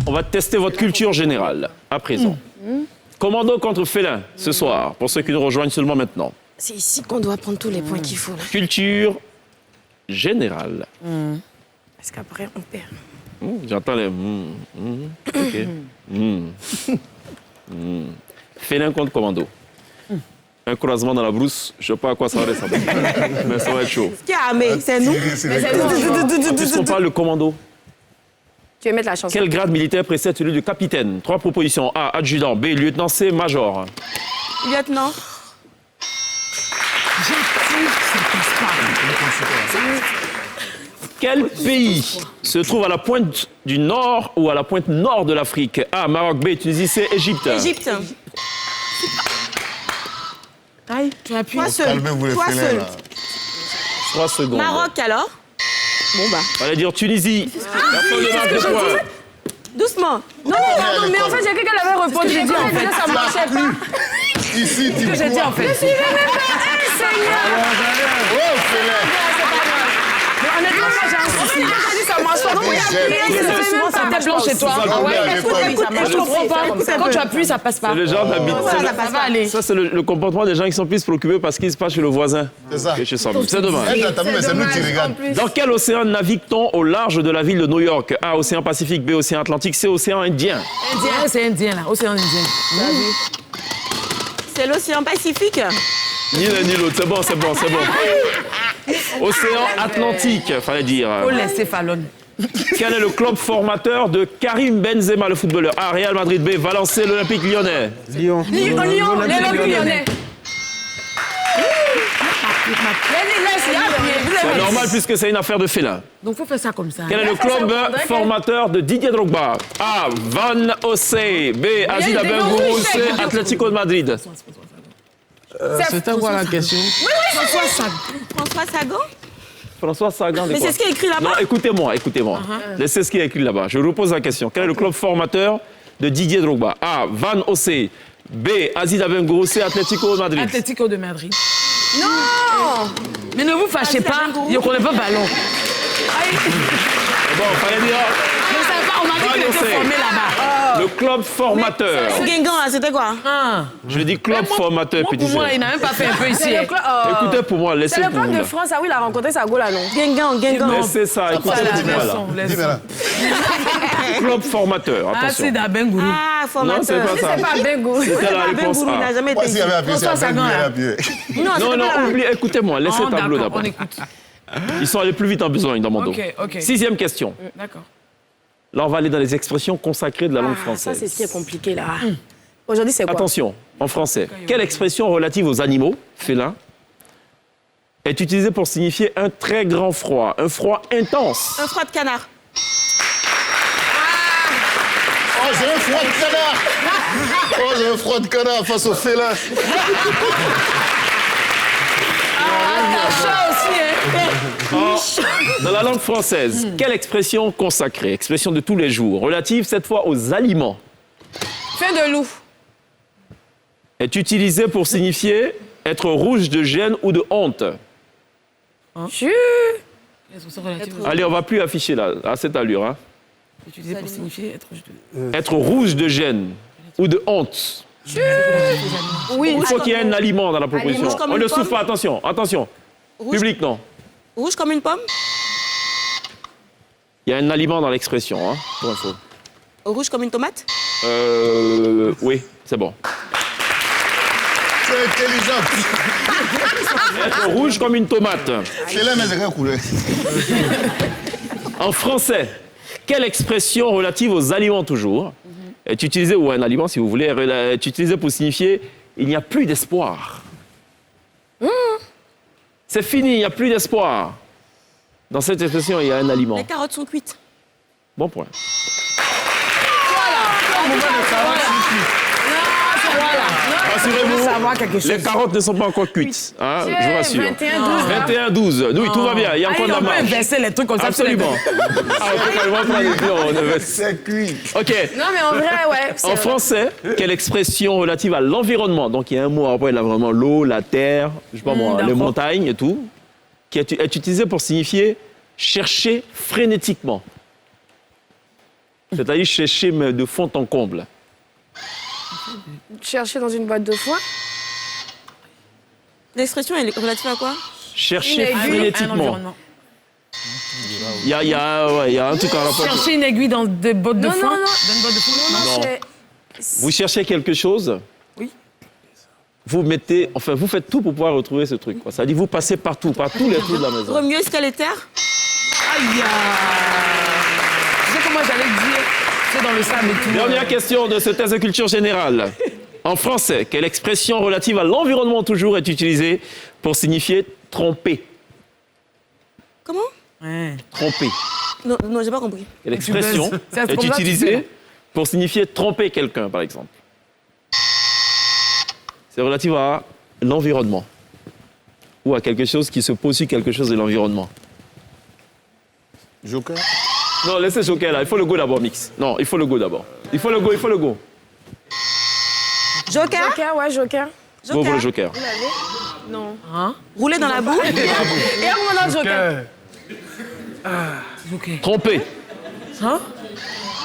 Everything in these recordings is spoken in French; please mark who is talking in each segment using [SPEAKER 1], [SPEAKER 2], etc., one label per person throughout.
[SPEAKER 1] On va tester votre culture générale à présent. Commando contre félin ce soir, pour ceux qui nous rejoignent seulement maintenant.
[SPEAKER 2] C'est ici qu'on doit prendre tous les points qu'il faut, là.
[SPEAKER 1] Culture générale.
[SPEAKER 2] Parce qu'après, on perd.
[SPEAKER 1] J'entends les... Ok. Félin contre commando. Un croisement dans la brousse, je ne sais pas à quoi ça va ressembler. Mais ça va être chaud.
[SPEAKER 2] Qui a armé? C'est nous?
[SPEAKER 1] En plus, on parle de commando.
[SPEAKER 2] Tu veux mettre la chanson?
[SPEAKER 1] Quel grade militaire précède celui de capitaine? 3 propositions. A, adjudant. B, lieutenant. C, major.
[SPEAKER 2] Lieutenant.
[SPEAKER 1] Quel pays se trouve à la pointe du nord ou à la pointe nord de l'Afrique? A, Maroc. B, Tunisie. C, Égypte.
[SPEAKER 2] Égypte. Aïe, tu appuies. Toi seul.
[SPEAKER 3] Calmez-vous les
[SPEAKER 2] Toi
[SPEAKER 3] félins,
[SPEAKER 2] seul.
[SPEAKER 3] là.
[SPEAKER 1] 3 secondes.
[SPEAKER 2] Maroc, alors? Bon, bah.
[SPEAKER 1] Fallait dire Tunisie. Personne ne marque de points.
[SPEAKER 2] Doucement.
[SPEAKER 4] Non, mais en fait, j'ai cru qu'elle avait répondu. J'ai dit, en fait, ça marchait pas.
[SPEAKER 3] Ici, tu
[SPEAKER 4] J'ai dit, en fait.
[SPEAKER 3] Oh, félin.
[SPEAKER 4] Mais honnêtement, moi, j'ai un souci. J'ai dit, ça marche pas. Donc, il y a plus. Souvent, ça tête blanche chez toi.
[SPEAKER 3] Ça,
[SPEAKER 4] Ah ouais,
[SPEAKER 3] écoute,
[SPEAKER 4] je comprends pas. Quand tu appuies, ça passe pas.
[SPEAKER 1] C'est le genre d'habitude.
[SPEAKER 4] Ça va aller.
[SPEAKER 1] Ça, c'est le comportement des gens qui sont plus préoccupés par ce qui se passe chez le voisin.
[SPEAKER 3] C'est ça.
[SPEAKER 1] Que chez soi. C'est dommage.
[SPEAKER 3] Elle, t'as vu, mais c'est nous qui regardons.
[SPEAKER 1] Dans quel océan navigue-t-on au large de la ville de New York? A, océan Pacifique. B, océan Atlantique. C, océan Indien.
[SPEAKER 4] Indien, c'est indien, là. Océan Indien.
[SPEAKER 2] C'est l'océan Pacifique.
[SPEAKER 1] Ni l'un ni l'autre. C'est bon, c'est bon, c'est bon. Océan Atlantique, fallait dire.
[SPEAKER 4] Oh, les céphalones.
[SPEAKER 1] Quel est le club formateur de Karim Benzema, le footballeur? A, Real Madrid. B, Valenciennes, l'Olympique Lyonnais.
[SPEAKER 4] Lyon, l'Olympique Lyonnais.
[SPEAKER 1] C'est normal puisque c'est une affaire de félin.
[SPEAKER 4] Donc, il faut faire ça comme ça.
[SPEAKER 1] Quel est le club formateur de Didier Drogba? A, Van Ossé. B, Aziz Abengourou. C, Atlético de Madrid.
[SPEAKER 5] C'était quoi la question?
[SPEAKER 2] François Sagan.
[SPEAKER 1] François Sagan.
[SPEAKER 2] Mais c'est ce qui est écrit là-bas.
[SPEAKER 1] Non, écoutez-moi, écoutez-moi. Laissez ce qui est écrit là-bas. Je repose la question. Quel est le club formateur de Didier Drogba? A, Van Ossé. B, Aziz Abengourou. C, Atlético de Madrid.
[SPEAKER 4] Atlético de Madrid.
[SPEAKER 2] Non.
[SPEAKER 4] Mais ne vous fâchez pas, je ne connais pas ballon.
[SPEAKER 1] Bon, fallait dire
[SPEAKER 4] Je ne savais pas, on m'a dit qu'il était formé là-bas.
[SPEAKER 1] le club formateur.
[SPEAKER 2] Guingamp, là, c'était quoi?
[SPEAKER 1] Je dis club formateur,
[SPEAKER 4] Moi,
[SPEAKER 1] petit
[SPEAKER 4] pour moi,
[SPEAKER 1] frère.
[SPEAKER 4] il n'a même pas fait un peu ici. hein.
[SPEAKER 1] Écoutez pour moi, laissez
[SPEAKER 6] C'est le
[SPEAKER 1] pour
[SPEAKER 6] club
[SPEAKER 1] vous.
[SPEAKER 6] de
[SPEAKER 1] là.
[SPEAKER 6] France, ah oui, il a rencontré sa go là, non?
[SPEAKER 2] Guingamp.
[SPEAKER 1] Laissez ça, écoutez pour moi là.
[SPEAKER 3] Dis-moi là.
[SPEAKER 1] Club formateur,
[SPEAKER 4] Ah,
[SPEAKER 1] attention.
[SPEAKER 4] c'est d'Abengourou.
[SPEAKER 2] Ah,
[SPEAKER 1] Non,
[SPEAKER 2] formateur.
[SPEAKER 1] c'est pas ça.
[SPEAKER 6] C'est pas Bengo.
[SPEAKER 1] C'était la réponse
[SPEAKER 2] Bengourou, il
[SPEAKER 1] A.
[SPEAKER 2] n'a jamais
[SPEAKER 3] Moi,
[SPEAKER 2] été
[SPEAKER 3] s'il y avait
[SPEAKER 2] ici.
[SPEAKER 3] appuyé, c'est
[SPEAKER 4] François
[SPEAKER 3] à peine
[SPEAKER 4] Sagan,
[SPEAKER 3] qu'il
[SPEAKER 4] là.
[SPEAKER 3] avait appuyé.
[SPEAKER 2] Non,
[SPEAKER 1] Non,
[SPEAKER 2] c'était
[SPEAKER 1] non,
[SPEAKER 2] pas là.
[SPEAKER 1] oubliez, écoutez-moi, laissez le tableau
[SPEAKER 4] D'accord, on
[SPEAKER 1] d'abord.
[SPEAKER 4] écoute.
[SPEAKER 1] Ils sont allés plus vite en besogne dans mon dos.
[SPEAKER 4] Ok.
[SPEAKER 1] 6e question.
[SPEAKER 4] D'accord.
[SPEAKER 1] Là, on va aller dans les expressions consacrées de la langue
[SPEAKER 2] Ça,
[SPEAKER 1] française.
[SPEAKER 2] c'est ce qui est compliqué, là. Aujourd'hui, c'est quoi?
[SPEAKER 1] Attention, en français. Quelle expression relative aux animaux, félins, est utilisée pour signifier un très grand froid, un froid intense?
[SPEAKER 2] Un froid de canard.
[SPEAKER 3] Oh, j'ai un froid de canard. Oh, j'ai un froid de canard face au félin.
[SPEAKER 4] Ça aussi, hein.
[SPEAKER 1] Dans la langue française, quelle expression consacrée, expression de tous les jours, relative cette fois aux aliments,
[SPEAKER 6] Fin de loup.
[SPEAKER 1] est utilisée pour signifier être rouge de gêne ou de honte?
[SPEAKER 6] Chut.
[SPEAKER 1] Allez, on va plus afficher là, à cette allure. Hein.
[SPEAKER 4] Utilisé pour signifier être.
[SPEAKER 1] Être rouge de gêne ou de honte.
[SPEAKER 6] Oui.
[SPEAKER 1] Il faut qu'il y ait un aliment dans la proposition.
[SPEAKER 2] rouge comme
[SPEAKER 1] On
[SPEAKER 2] une
[SPEAKER 1] ne souffle
[SPEAKER 2] pomme.
[SPEAKER 1] pas, attention, attention.
[SPEAKER 2] Rouge.
[SPEAKER 1] Public, non.
[SPEAKER 2] Rouge comme une pomme.
[SPEAKER 1] Il y a un aliment dans l'expression, hein, pour info.
[SPEAKER 2] Rouge comme une tomate.
[SPEAKER 1] Oui, c'est bon.
[SPEAKER 3] C'est intelligent.
[SPEAKER 1] Être rouge comme une tomate.
[SPEAKER 3] Félin, mais c'est quelle couleur?
[SPEAKER 1] En français, quelle expression relative aux aliments toujours est utilisée, ou un aliment si vous voulez, est utilisée pour signifier il n'y a plus d'espoir? C'est fini, il n'y a plus d'espoir. Dans cette expression, il y a un aliment.
[SPEAKER 2] Les carottes sont cuites.
[SPEAKER 1] Bon point. Rassurez-vous,
[SPEAKER 4] Savoir quelque chose.
[SPEAKER 1] les carottes ne sont pas encore cuites. Hein, je vous rassure.
[SPEAKER 6] 21-12.
[SPEAKER 1] 21-12. Oui, tout va bien. Il y a encore de la
[SPEAKER 4] On peut
[SPEAKER 1] marge.
[SPEAKER 4] inverser les trucs comme ça.
[SPEAKER 1] Absolument. Ah, on peut carrément prendre les pions, on inverse.
[SPEAKER 3] C'est cuit.
[SPEAKER 1] OK.
[SPEAKER 6] Non, mais en vrai, ouais. c'est
[SPEAKER 1] En
[SPEAKER 6] vrai.
[SPEAKER 1] français, quelle expression relative à l'environnement? Donc, il y a un mot, après, il y a vraiment l'eau, la terre, je sais pas moi, les
[SPEAKER 4] d'accord.
[SPEAKER 1] montagnes et tout, qui est utilisé pour signifier chercher frénétiquement. C'est-à-dire chercher mais de fond en comble.
[SPEAKER 6] Chercher dans une boîte de foin.
[SPEAKER 2] L'expression, elle est relative à quoi?
[SPEAKER 1] Chercher
[SPEAKER 6] Une aiguille,
[SPEAKER 1] frénétiquement.
[SPEAKER 4] environnement.
[SPEAKER 1] Il y a un truc en rapport.
[SPEAKER 4] Chercher une aiguille dans des bottes de
[SPEAKER 6] Non,
[SPEAKER 4] foin.
[SPEAKER 6] non, non.
[SPEAKER 4] Dans une botte de foin.
[SPEAKER 6] Non,
[SPEAKER 1] Non.
[SPEAKER 6] c'est...
[SPEAKER 1] Vous cherchez quelque chose.
[SPEAKER 4] Oui.
[SPEAKER 1] Vous faites tout pour pouvoir retrouver ce truc. Ça dit vous passez partout, par tous les trous de la maison.
[SPEAKER 2] Remuer squeletteur?
[SPEAKER 4] Aïe. Tu sais comment j'allais dire? C'est dans le sable et tout.
[SPEAKER 1] Dernière question de ce test de culture générale. En français, quelle expression relative à l'environnement toujours est utilisée pour signifier tromper?
[SPEAKER 2] Comment?
[SPEAKER 4] Ouais.
[SPEAKER 1] Tromper.
[SPEAKER 2] Non, non, j'ai pas compris.
[SPEAKER 1] Quelle expression
[SPEAKER 4] buzz. C'est à ce
[SPEAKER 1] est
[SPEAKER 4] moment-là que tu
[SPEAKER 1] utilisée pour signifier tromper quelqu'un, par exemple? C'est relatif à l'environnement ou à quelque chose qui se pose sur quelque chose de l'environnement.
[SPEAKER 3] Joker.
[SPEAKER 1] Non, laissez Joker là. Il faut le go d'abord, Mix. Non, il faut le go d'abord. Il faut le go, il faut le go.
[SPEAKER 2] Joker?
[SPEAKER 6] Joker, ouais, Joker.
[SPEAKER 1] Go pour le Joker.
[SPEAKER 6] Non.
[SPEAKER 2] Rouler dans la boue?
[SPEAKER 6] Et un moment dans le Joker.
[SPEAKER 1] Tromper.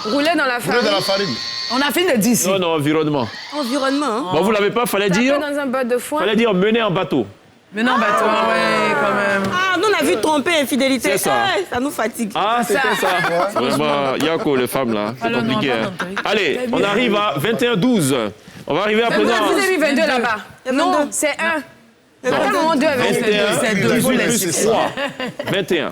[SPEAKER 6] Rouler dans la
[SPEAKER 3] Rouler
[SPEAKER 6] farine.
[SPEAKER 3] dans la farine.
[SPEAKER 4] On a fini de dire ici.
[SPEAKER 1] Non, non, environnement.
[SPEAKER 2] Environnement, hein?
[SPEAKER 1] Bon, vous l'avez pas, fallait
[SPEAKER 6] Taper
[SPEAKER 1] dire.
[SPEAKER 6] dans un boîte de foin.
[SPEAKER 1] Fallait dire mener en bateau.
[SPEAKER 4] Mais non, bah toi, ouais, quand même.
[SPEAKER 2] Ah, nous, on a vu tromper, infidélité.
[SPEAKER 1] C'est ça.
[SPEAKER 2] Eh, ça nous fatigue.
[SPEAKER 1] Ah, c'était ça. Vraiment, Yako, les femmes là, c'est
[SPEAKER 4] Alors, non,
[SPEAKER 1] compliqué.
[SPEAKER 4] pas
[SPEAKER 1] hein.
[SPEAKER 4] dans le truc.
[SPEAKER 1] Allez, on arrive à 21-12. On va arriver à présent.
[SPEAKER 6] Vous avez mis 22 là-bas.
[SPEAKER 2] Il y a
[SPEAKER 6] Non,
[SPEAKER 2] 22.
[SPEAKER 6] c'est 1. À quel moment 2 avec
[SPEAKER 1] 21,
[SPEAKER 4] C'est
[SPEAKER 1] 18
[SPEAKER 4] deux,
[SPEAKER 1] plus
[SPEAKER 3] c'est
[SPEAKER 1] 3. 21.